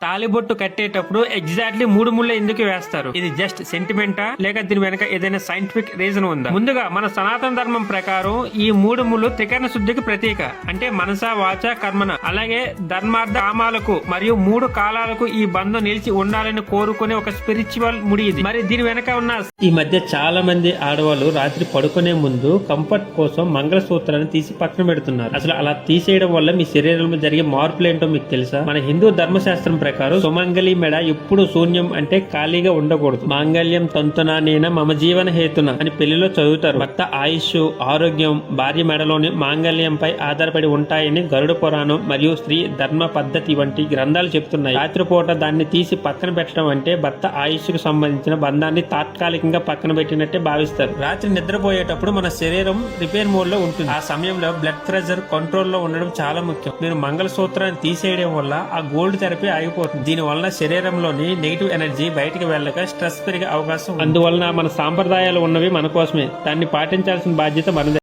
తాలిబొట్టు కట్టేటప్పుడు ఎగ్జాక్ట్లీ 3 ముళ్ళు ఎందుకు వేస్తారు? ఇది జస్ట్ సెంటిమెంటా లేక దీని వెనక ఏదైనా సైంటిఫిక్ రీజన్ ఉందా? ముందుగా మన సనాతన ధర్మం ప్రకారం ఈ 3 ముళ్ళు త్రికరణ శుద్ధికి ప్రతీక. అంటే మనస వాచ కర్మన, అలాగే ధర్మార్థ కామాలకు మరియు 3 కాలాలకు ఈ బంధం నిలిచి ఉండాలని కోరుకునే ఒక స్పిరిచువల్ ముడి ఇది. మరి దీని వెనక ఉన్న ఈ మధ్య చాలా మంది ఆడవాళ్ళు రాత్రి పడుకునే ముందు కంఫర్ట్ కోసం మంగళసూత్రాన్ని తీసి పక్కన పెడుతున్నారు. అసలు అలా తీసేయడం వల్ల మీ శరీరంలో జరిగే మార్పులు ఏంటో మీకు తెలుసా? మన హిందూ ధర్మశాస్త్రం ప్రకారం సుమంగళి మెడ ఎప్పుడు శూన్యం, అంటే ఖాళీగా ఉండకూడదు. మాంగళ్యం తంతునా నేన మమ జీవన హేతున అని పెళ్లిలో చదువుతారు. భర్త ఆయుష్, ఆరోగ్యం భార్య మెడలోని మాంగళ్యంపై ఆధారపడి ఉంటాయని గరుడ పురాణం మరియు స్త్రీ ధర్మ పద్ధతి వంటి గ్రంథాలు చెప్తున్నాయి. రాత్రిపూట దాన్ని తీసి పక్కన పెట్టడం అంటే భర్త ఆయుష్ కు సంబంధించిన బంధాన్ని తాత్కాలికంగా పక్కన పెట్టినట్టే భావిస్తారు. రాత్రి నిద్రపోయేటప్పుడు మన శరీరం రిపేర్ మోడ్ లో ఉంటుంది. ఆ సమయంలో బ్లడ్ ప్రెషర్ కంట్రోల్ లో ఉండడం చాలా ముఖ్యం. మీరు మంగళసూత్రాన్ని తీసేయడం వల్ల ఆ గోల్డ్ థెరపీ ఆగిపోతుంది. దీని వలన శరీరంలోని నెగిటివ్ ఎనర్జీ బయటికి వెళ్ళక స్ట్రెస్ పెరిగే అవకాశం. అందువలన మన సాంప్రదాయాలు ఉన్నవి మన కోసమే. దాన్ని పాటించాల్సిన బాధ్యత మనదే.